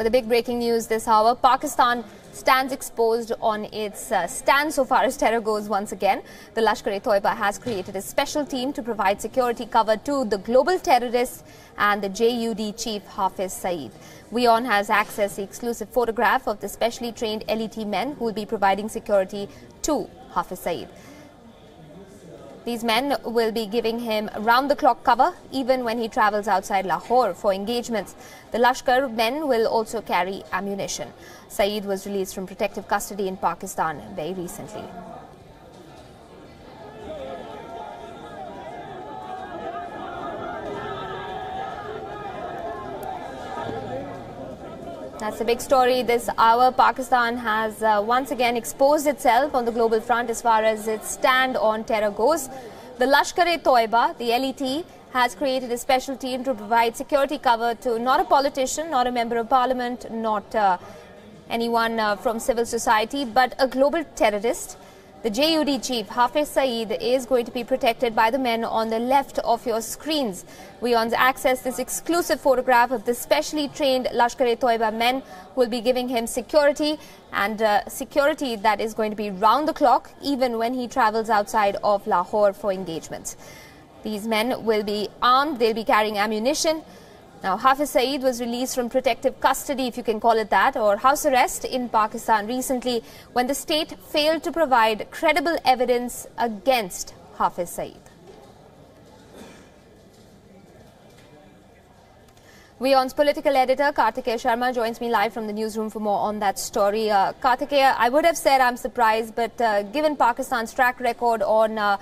With the big breaking news this hour, Pakistan stands exposed on its stand so far as terror goes once again. The Lashkar-e-Taiba has created a special team to provide security cover to the global terrorists and the JUD chief Hafiz Saeed. WION has accessed the exclusive photograph of the specially trained LET men who will be providing security to Hafiz Saeed. These men will be giving him round-the-clock cover even when he travels outside Lahore for engagements. The Lashkar men will also carry ammunition. Saeed was released from protective custody in Pakistan very recently. That's the big story this hour. Pakistan has once again exposed itself on the global front as far as its stand on terror goes. The Lashkar-e-Taiba, the LET, has created a special team to provide security cover to not a politician, not a member of parliament, not anyone from civil society, but a global terrorist. The JUD chief, Hafiz Saeed, is going to be protected by the men on the left of your screens. WION's accessed this exclusive photograph of the specially trained Lashkar-e-Taiba men who will be giving him security, and security that is going to be round the clock even when he travels outside of Lahore for engagements. These men will be armed, they'll be carrying ammunition. Now, Hafiz Saeed was released from protective custody, if you can call it that, or house arrest in Pakistan recently when the state failed to provide credible evidence against Hafiz Saeed. WION's political editor, Palkey Sharma, joins me live from the newsroom for more on that story. Palkey, I would have said I'm surprised, but given Pakistan's track record on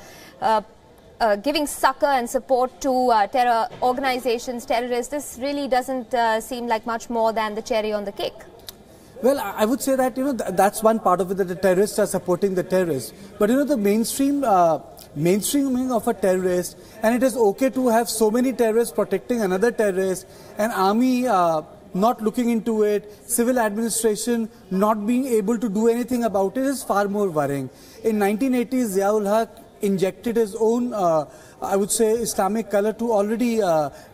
giving succor and support to terror organizations, terrorists, this really doesn't seem like much more than the cherry on the cake. Well, I would say that, that's one part of it, that the terrorists are supporting the terrorists. But, the mainstreaming of a terrorist, and it is okay to have so many terrorists protecting another terrorist, an army not looking into it, civil administration not being able to do anything about it is far more worrying. In 1980s, Zia-ul-Haq injected his own, I would say, Islamic color to already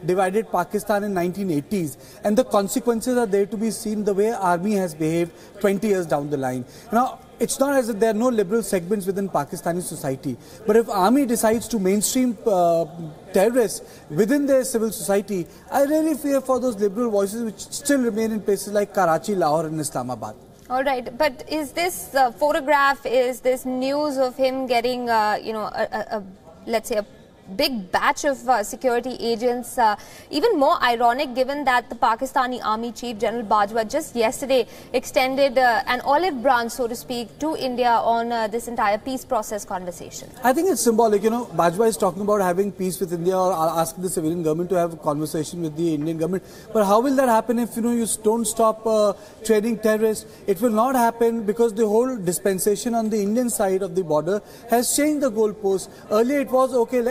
divided Pakistan in 1980s. And the consequences are there to be seen the way army has behaved 20 years down the line. Now, it's not as if there are no liberal segments within Pakistani society. But if army decides to mainstream terrorists within their civil society, I really fear for those liberal voices which still remain in places like Karachi, Lahore and Islamabad. All right, but is this photograph, is this news of him getting, let's say a big batch of security agents, even more ironic given that the Pakistani Army Chief General Bajwa just yesterday extended an olive branch, so to speak, to India on this entire peace process conversation? I think it's symbolic. Bajwa is talking about having peace with India or asking the civilian government to have a conversation with the Indian government. But how will that happen if, you don't stop training terrorists? It will not happen because the whole dispensation on the Indian side of the border has changed the goalposts. Earlier it was, okay,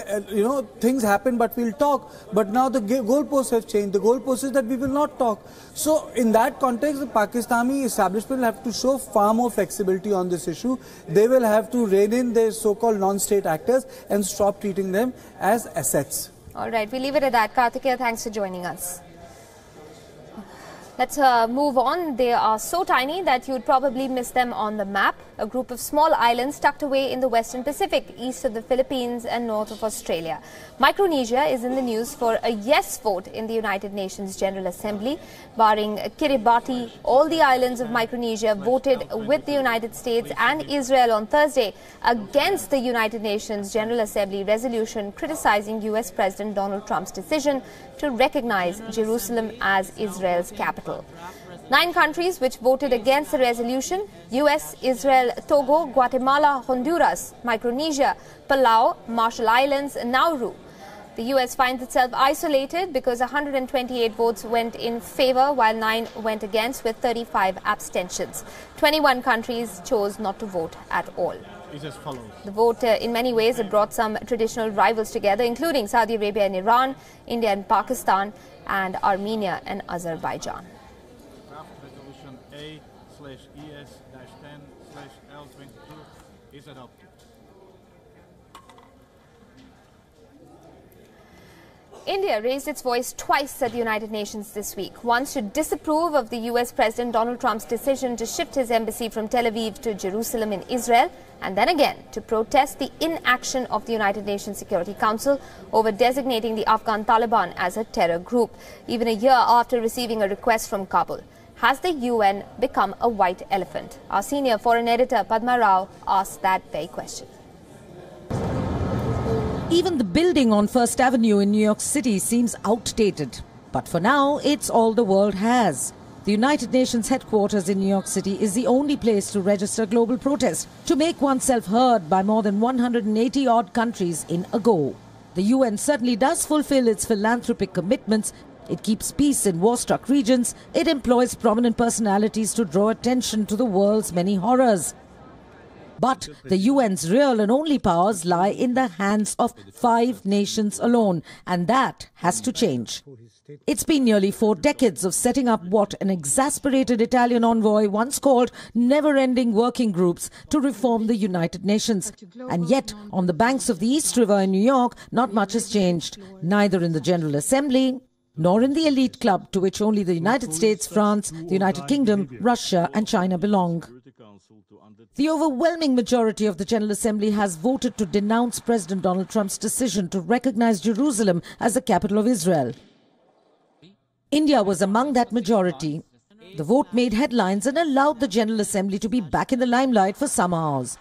things happen, but we'll talk. But now the goalposts have changed. The goalpost is that we will not talk. So in that context, the Pakistani establishment will have to show far more flexibility on this issue. They will have to rein in their so-called non-state actors and stop treating them as assets. All right, we leave it at that. Karthikeya, thanks for joining us. Let's move on. They are so tiny that you'd probably miss them on the map. A group of small islands tucked away in the Western Pacific, east of the Philippines and north of Australia. Micronesia is in the news for a yes vote in the United Nations General Assembly. Barring Kiribati, all the islands of Micronesia voted with the United States and Israel on Thursday against the United Nations General Assembly resolution criticizing US President Donald Trump's decision to recognize Jerusalem as Israel's capital. 9 countries which voted against the resolution: US, Israel, Togo, Guatemala, Honduras, Micronesia, Palau, Marshall Islands, and Nauru. The US finds itself isolated because 128 votes went in favor while 9 went against, with 35 abstentions. 21 countries chose not to vote at all. Is as follows. The vote in many ways had brought some traditional rivals together, including Saudi Arabia and Iran, India and Pakistan, and Armenia and Azerbaijan. Draft resolution A/ES-10/L22 is adopted. India raised its voice twice at the United Nations this week. Once to disapprove of the US President Donald Trump's decision to shift his embassy from Tel Aviv to Jerusalem in Israel, and then again to protest the inaction of the United Nations Security Council over designating the Afghan Taliban as a terror group, even a year after receiving a request from Kabul. Has the UN become a white elephant? Our senior foreign editor Padma Rao asked that very question. Even the building on First Avenue in New York City seems outdated. But for now, it's all the world has. The United Nations headquarters in New York City is the only place to register global protest, to make oneself heard by more than 180-odd countries in a go. The UN certainly does fulfill its philanthropic commitments. It keeps peace in war-struck regions. It employs prominent personalities to draw attention to the world's many horrors. But the UN's real and only powers lie in the hands of 5 nations alone, and that has to change. It's been nearly 4 decades of setting up what an exasperated Italian envoy once called never-ending working groups to reform the United Nations. And yet, on the banks of the East River in New York, not much has changed, neither in the General Assembly nor in the elite club to which only the United States, France, the United Kingdom, Russia and China belong. The overwhelming majority of the General Assembly has voted to denounce President Donald Trump's decision to recognize Jerusalem as the capital of Israel. India was among that majority. The vote made headlines and allowed the General Assembly to be back in the limelight for some hours.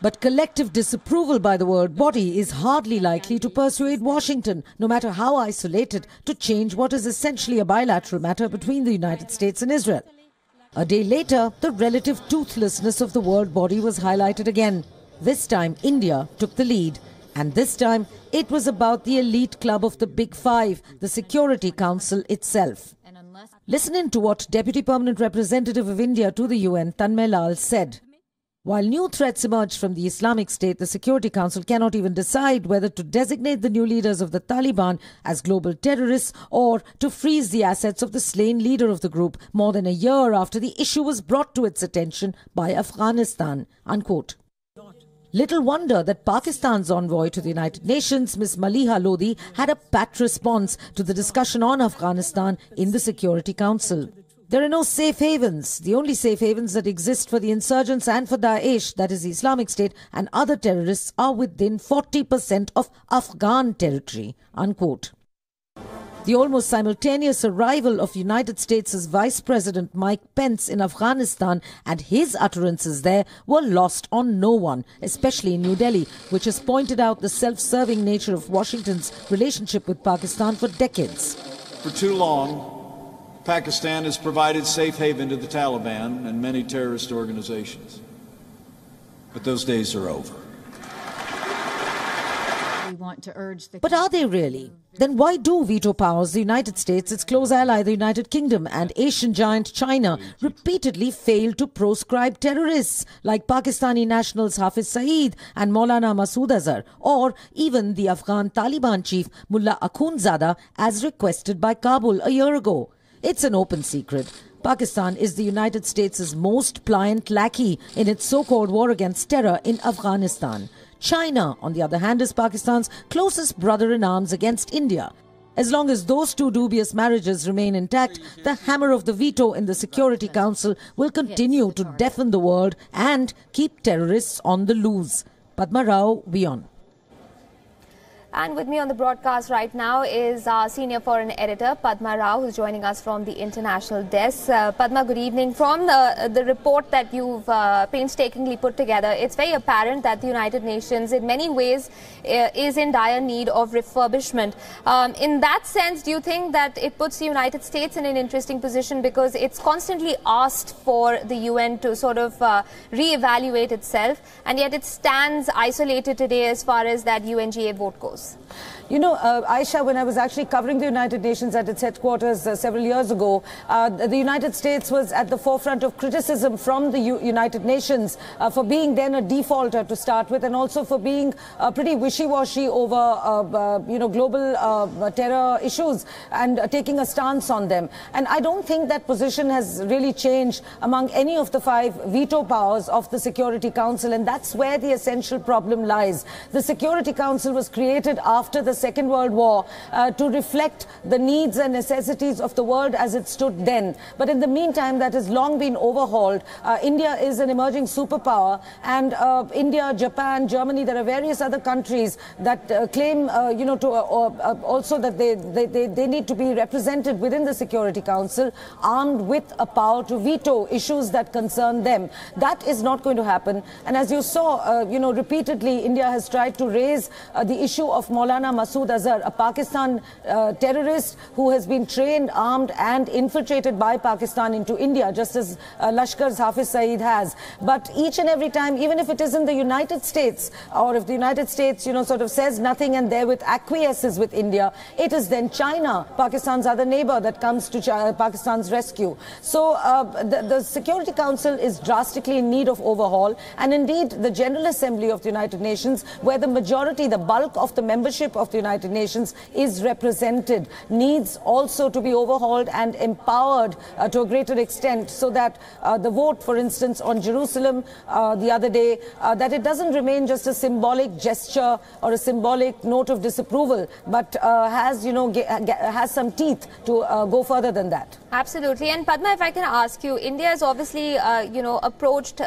But collective disapproval by the world body is hardly likely to persuade Washington, no matter how isolated, to change what is essentially a bilateral matter between the United States and Israel. A day later, the relative toothlessness of the world body was highlighted again. This time, India took the lead. And this time, it was about the elite club of the Big Five, the Security Council itself. Listen in to what Deputy Permanent Representative of India to the UN, Tanmay Lal, said. While new threats emerge from the Islamic State, the Security Council cannot even decide whether to designate the new leaders of the Taliban as global terrorists or to freeze the assets of the slain leader of the group more than a year after the issue was brought to its attention by Afghanistan, unquote. Little wonder that Pakistan's envoy to the United Nations, Ms. Maliha Lodi, had a pat response to the discussion on Afghanistan in the Security Council. There are no safe havens. The only safe havens that exist for the insurgents and for Daesh, that is the Islamic State, and other terrorists are within 40% of Afghan territory, unquote. The almost simultaneous arrival of United States' Vice President Mike Pence in Afghanistan and his utterances there were lost on no one, especially in New Delhi, which has pointed out the self-serving nature of Washington's relationship with Pakistan for decades. For too long, Pakistan has provided safe haven to the Taliban and many terrorist organizations. But those days are over. But are they really? Then why do veto powers, the United States, its close ally, the United Kingdom, and Asian giant China repeatedly fail to proscribe terrorists like Pakistani nationals Hafiz Saeed and Maulana Masood Azhar, or even the Afghan Taliban chief Mullah Akhundzada as requested by Kabul a year ago? It's an open secret. Pakistan is the United States' most pliant lackey in its so-called war against terror in Afghanistan. China, on the other hand, is Pakistan's closest brother-in-arms against India. As long as those two dubious marriages remain intact, the hammer of the veto in the Security Council will continue to deafen the world and keep terrorists on the loose. Padma Rao, WION. And with me on the broadcast right now is our senior foreign editor, Padma Rao, who's joining us from the international desk. Padma, good evening. From the report that you've painstakingly put together, it's very apparent that the United Nations, in many ways, is in dire need of refurbishment. In that sense, do you think that it puts the United States in an interesting position because it's constantly asked for the UN to sort of re-evaluate itself, and yet it stands isolated today as far as that UNGA vote goes? You know, Aisha, when I was actually covering the United Nations at its headquarters several years ago, the United States was at the forefront of criticism from the United Nations for being then a defaulter to start with, and also for being pretty wishy-washy over, global terror issues and taking a stance on them. And I don't think that position has really changed among any of the 5 veto powers of the Security Council, and that's where the essential problem lies. The Security Council was created after the Second World War to reflect the needs and necessities of the world as it stood then. But in the meantime, that has long been overhauled. India is an emerging superpower, and India, Japan, Germany, there are various other countries that claim, also that they need to be represented within the Security Council, armed with a power to veto issues that concern them. That is not going to happen. And as you saw, repeatedly, India has tried to raise the issue of Maulana Masood Azhar, a Pakistan terrorist who has been trained, armed and infiltrated by Pakistan into India, just as Lashkar's Hafiz Saeed has. But each and every time, even if it is in the United States, or if the United States, sort of says nothing and therewith acquiesces with India, it is then China, Pakistan's other neighbor, that comes to Pakistan's rescue. So the Security Council is drastically in need of overhaul, and indeed the General Assembly of the United Nations, where the majority, the bulk of the membership of the United Nations is represented, needs also to be overhauled and empowered to a greater extent, so that the vote, for instance, on Jerusalem the other day, that it doesn't remain just a symbolic gesture or a symbolic note of disapproval, but has some teeth to go further than that. Absolutely. And Padma, if I can ask you, India has obviously, approached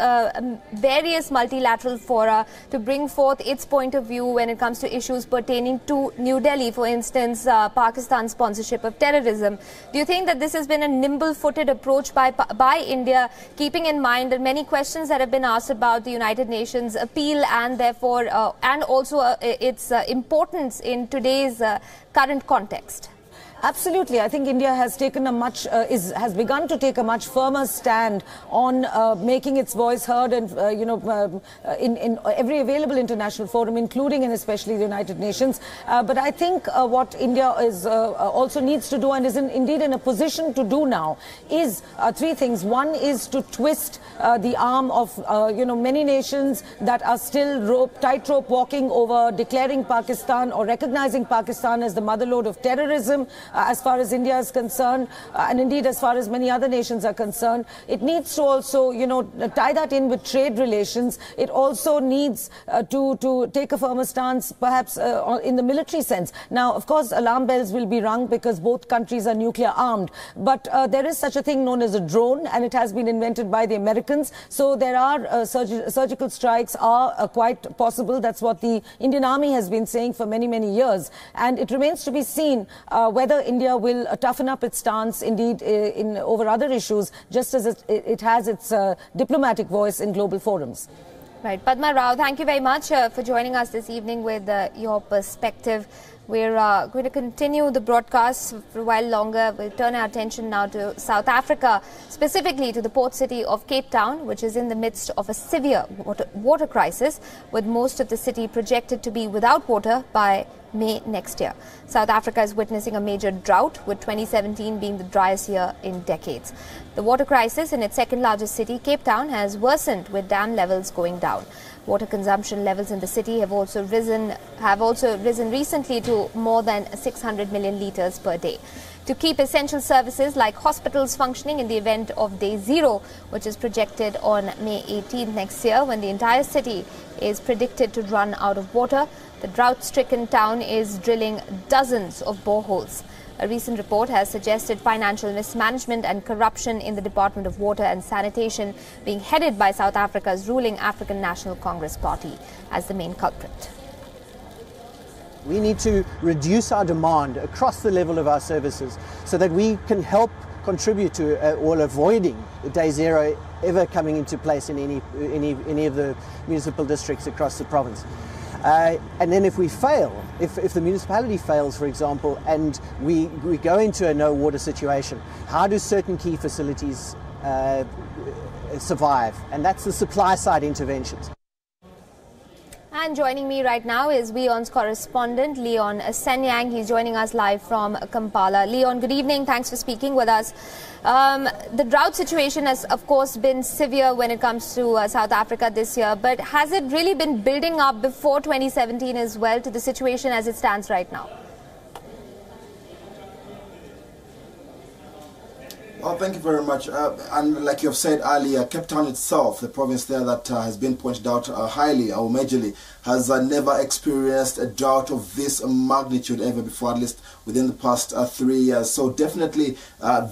various multilateral fora to bring forth its point of view when it comes to issues pertaining to New Delhi, for instance, Pakistan's sponsorship of terrorism. Do you think that this has been a nimble-footed approach by India, keeping in mind that many questions that have been asked about the United Nations appeal and therefore, and also its importance in today's current context? Absolutely. I think India has taken has begun to take a much firmer stand on making its voice heard, and in every available international forum, including and especially the United Nations. But I think what India is also needs to do, and is indeed in a position to do now, is three things. One is to twist the arm of many nations that are still tightrope walking over declaring Pakistan or recognizing Pakistan as the motherlode of terrorism. As far as India is concerned, and indeed as far as many other nations are concerned, it needs to also, tie that in with trade relations. It also needs to take a firmer stance, perhaps in the military sense. Now, of course, alarm bells will be rung because both countries are nuclear armed. But there is such a thing known as a drone, and it has been invented by the Americans. So there are surgical strikes are quite possible. That's what the Indian Army has been saying for many, many years. And it remains to be seen whether India will toughen up its stance, indeed, over other issues, just as it has its diplomatic voice in global forums. Right. Padma Rao, thank you very much for joining us this evening with your perspective. We're going to continue the broadcast for a while longer. We'll turn our attention now to South Africa, specifically to the port city of Cape Town, which is in the midst of a severe water crisis, with most of the city projected to be without water by May next year. South Africa is witnessing a major drought, with 2017 being the driest year in decades. The water crisis in its second largest city, Cape Town, has worsened, with dam levels going down. Water consumption levels in the city have also risen recently to more than 600 million litres per day. To keep essential services like hospitals functioning in the event of Day Zero, which is projected on May 18th next year, when the entire city is predicted to run out of water, the drought-stricken town is drilling dozens of boreholes. A recent report has suggested financial mismanagement and corruption in the Department of Water and Sanitation, being headed by South Africa's ruling African National Congress Party, as the main culprit. We need to reduce our demand across the level of our services so that we can help contribute to or avoiding Day Zero ever coming into place in any of the municipal districts across the province. And then if we fail, if the municipality fails, for example, and we go into a no water situation, how do certain key facilities survive? And that's the supply side interventions. And joining me right now is WION's correspondent, Leon Senyang. He's joining us live from Kampala. Leon, good evening. Thanks for speaking with us. The drought situation has, of course, been severe when it comes to South Africa this year. But has it really been building up before 2017 as well to the situation as it stands right now? Oh, thank you very much. And like you have said earlier, Cape Town itself, the province there that has been pointed out highly or majorly, has never experienced a drought of this magnitude ever before, at least within the past 3 years. So definitely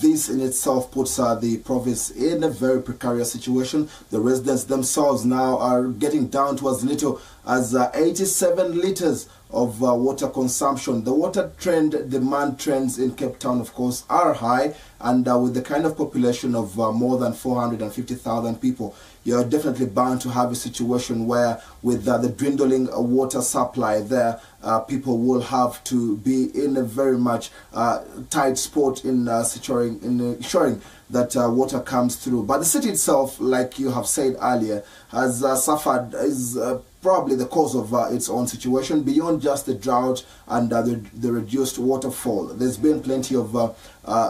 this in itself puts the province in a very precarious situation. The residents themselves now are getting down to as little as 87 litres of water consumption. The water demand trends in Cape Town, of course, are high, and with the kind of population of more than 450,000 people, you're definitely bound to have a situation where with the dwindling water supply there, people will have to be in a very much tight spot in ensuring that water comes through. But the city itself, like you have said earlier, has suffered, is probably the cause of its own situation, beyond just the drought and the reduced waterfall. There's been plenty of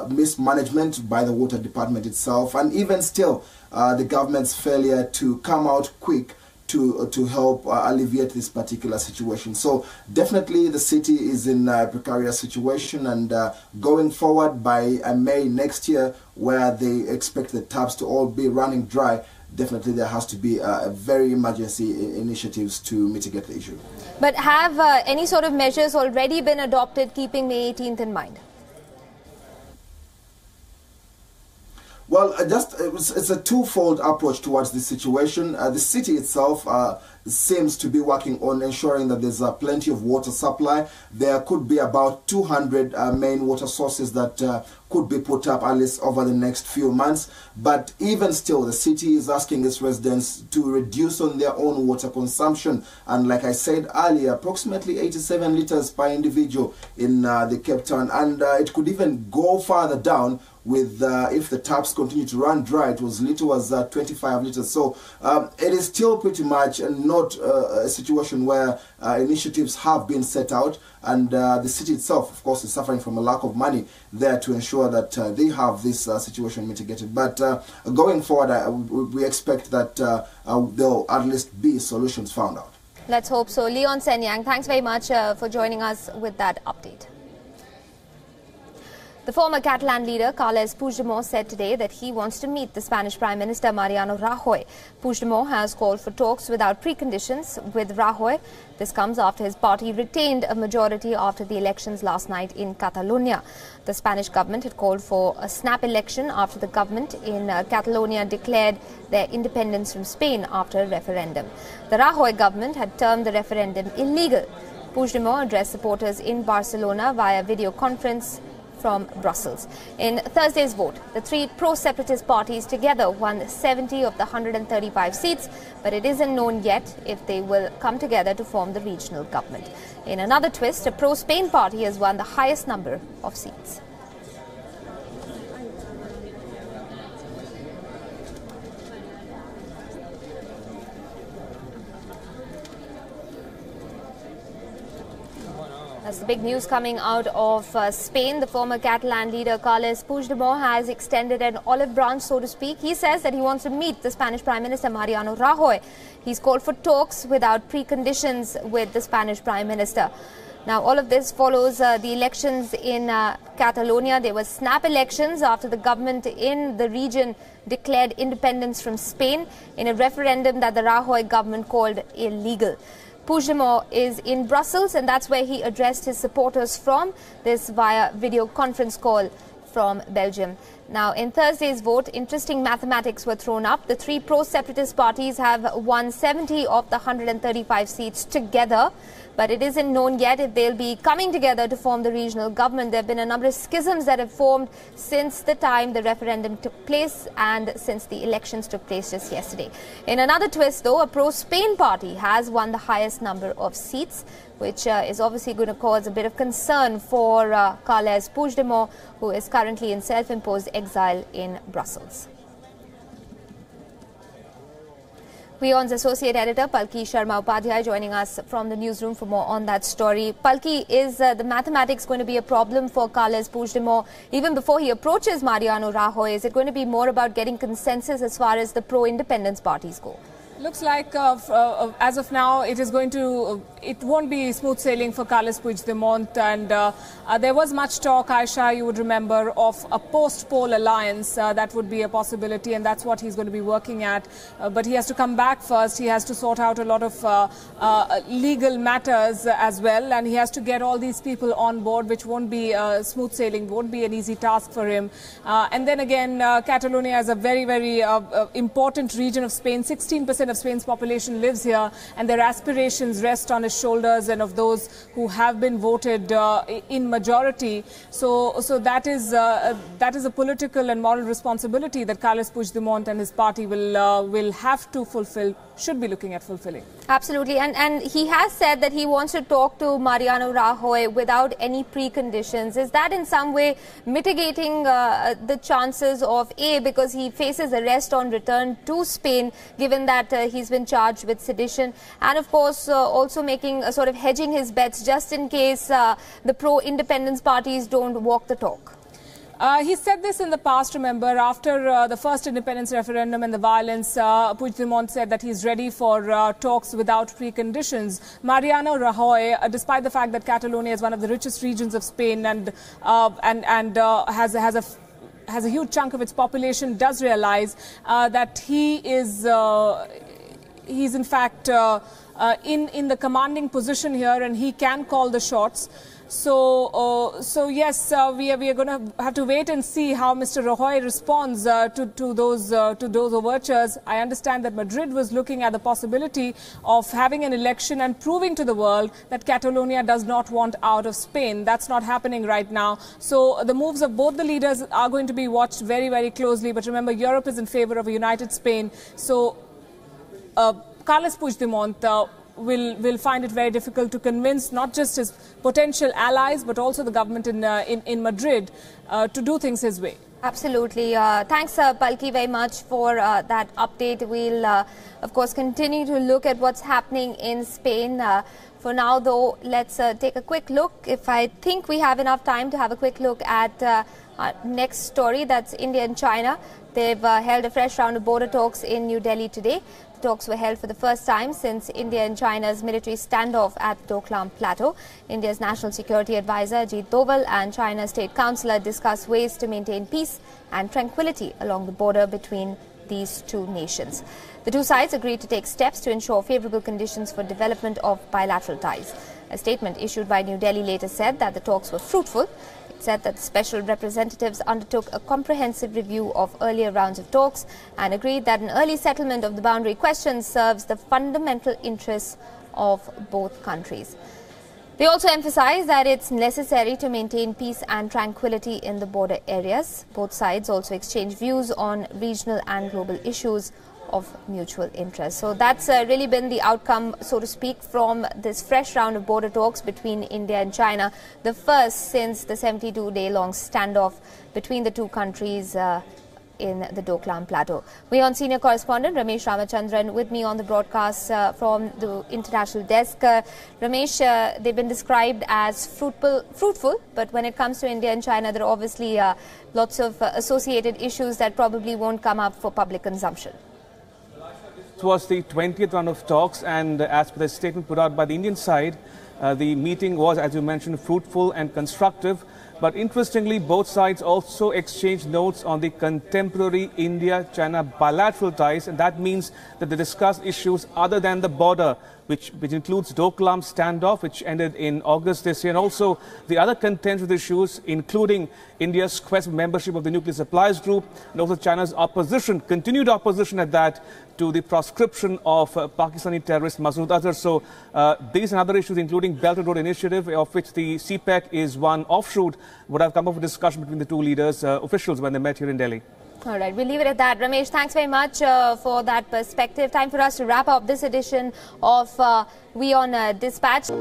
mismanagement by the water department itself, and even still the government's failure to come out quick to help alleviate this particular situation. So definitely the city is in a precarious situation, and going forward by May next year, where they expect the taps to all be running dry, definitely there has to be very emergency initiatives to mitigate the issue. But have any sort of measures already been adopted keeping May 18th in mind? Well, it's a twofold approach towards this situation. The city itself seems to be working on ensuring that there's plenty of water supply. There could be about 200 main water sources that could be put up at least over the next few months. But even still, the city is asking its residents to reduce on their own water consumption. And like I said earlier, approximately 87 litres per individual in the Cape Town. And it could even go farther down with if the taps continue to run dry, it was little as 25 litres. So it is still pretty much not a situation where initiatives have been set out, and the city itself, of course, is suffering from a lack of money there to ensure that they have this situation mitigated. But going forward, we expect that there'll at least be solutions found out. Let's hope so. Leon Senyang, thanks very much for joining us with that update. The former Catalan leader, Carles Puigdemont, said today that he wants to meet the Spanish Prime Minister Mariano Rajoy. Puigdemont has called for talks without preconditions with Rajoy. This comes after his party retained a majority after the elections last night in Catalonia. The Spanish government had called for a snap election after the government in Catalonia declared their independence from Spain after a referendum. The Rajoy government had termed the referendum illegal. Puigdemont addressed supporters in Barcelona via video conference from Brussels. In Thursday's vote, the three pro-separatist parties together won 70 of the 135 seats, but it isn't known yet if they will come together to form the regional government. In another twist, a pro-Spain party has won the highest number of seats. That's the big news coming out of Spain. The former Catalan leader Carles Puigdemont has extended an olive branch, so to speak. He says that he wants to meet the Spanish Prime Minister Mariano Rajoy. He's called for talks without preconditions with the Spanish Prime Minister. Now, all of this follows the elections in Catalonia. There were snap elections after the government in the region declared independence from Spain in a referendum that the Rajoy government called illegal. Puigdemont is in Brussels, and that's where he addressed his supporters from, this via video conference call from Belgium. Now, in Thursday's vote, interesting mathematics were thrown up. The three pro-separatist parties have won 70 of the 135 seats together, but it isn't known yet if they'll be coming together to form the regional government. There have been a number of schisms that have formed since the time the referendum took place and since the elections took place just yesterday. In another twist, though, a pro-Spain party has won the highest number of seats, which is obviously going to cause a bit of concern for Carles Puigdemont, who is currently in self-imposed exile in Brussels. WION's associate editor Palkey Sharma joining us from the newsroom for more on that story. Palkey, is the mathematics going to be a problem for Carles Puigdemont even before he approaches Mariano Rajoy? Is it going to be more about getting consensus as far as the pro-independence parties go? Looks like as of now it is going to, it won't be smooth sailing for Carles Puigdemont, and there was much talk, Aisha, you would remember, of a post-poll alliance. That would be a possibility, and that's what he's going to be working at. But he has to come back first. He has to sort out a lot of legal matters as well, and he has to get all these people on board, which won't be smooth sailing, won't be an easy task for him. And then again, Catalonia is a very, very important region of Spain. 16% of Spain's population lives here, and their aspirations rest on his shoulders and of those who have been voted in majority. So that is a political and moral responsibility that Carles Puigdemont and his party will have to fulfill, should be looking at fulfilling. Absolutely, and he has said that he wants to talk to Mariano Rajoy without any preconditions. Is that in some way mitigating the chances of because he faces arrest on return to Spain, given that he's been charged with sedition, and of course also making sort of hedging his bets just in case the pro-independence parties don't walk the talk? He said this in the past, remember, after the first independence referendum and the violence. Puigdemont said that he's ready for talks without preconditions. Mariano Rajoy, despite the fact that Catalonia is one of the richest regions of Spain and has a huge chunk of its population, does realize that he's in fact in the commanding position here, and he can call the shots. So yes, we are going to have to wait and see how Mr. Rajoy responds to those overtures. I understand that Madrid was looking at the possibility of having an election and proving to the world that Catalonia does not want out of Spain. That's not happening right now. So the moves of both the leaders are going to be watched very, very closely. But remember, Europe is in favor of a united Spain. So Carles Puigdemont will find it very difficult to convince not just his potential allies but also the government in Madrid to do things his way. Absolutely. Thanks, Palkey, very much for that update. We'll, of course, continue to look at what's happening in Spain. For now, though, let's take a quick look. If I think we have enough time to have a quick look at our next story, that's India and China. They've held a fresh round of border talks in New Delhi today. The talks were held for the first time since India and China's military standoff at the Doklam Plateau. India's National Security Advisor Ajit Doval and China's State Councillor discussed ways to maintain peace and tranquility along the border between these two nations. The two sides agreed to take steps to ensure favourable conditions for development of bilateral ties. A statement issued by New Delhi later said that the talks were fruitful. It said that the special representatives undertook a comprehensive review of earlier rounds of talks and agreed that an early settlement of the boundary question serves the fundamental interests of both countries. They also emphasized that it's necessary to maintain peace and tranquility in the border areas. Both sides also exchanged views on regional and global issues of mutual interest. So that's really been the outcome, so to speak, from this fresh round of border talks between India and China, the first since the 72-day-long standoff between the two countries in the Doklam Plateau. WION senior correspondent Ramesh Ramachandran with me on the broadcast from the international desk. Ramesh, they've been described as fruitful, but when it comes to India and China, there are obviously lots of associated issues that probably won't come up for public consumption. It was the 20th round of talks, and as per the statement put out by the Indian side, the meeting was, as you mentioned, fruitful and constructive. But interestingly, both sides also exchanged notes on the contemporary India-China bilateral ties, and that means that they discussed issues other than the border, which includes Doklam standoff, which ended in August this year, and also the other contentious issues, including India's quest for membership of the Nuclear Suppliers Group, and also China's opposition, continued opposition at that, to the proscription of Pakistani terrorist Masood Azhar. So these and other issues, including Belt and Road Initiative, of which the CPEC is one offshoot, would have come up with discussion between the two leaders, officials, when they met here in Delhi. All right, we'll leave it at that. Ramesh, thanks very much for that perspective. Time for us to wrap up this edition of WION Dispatch.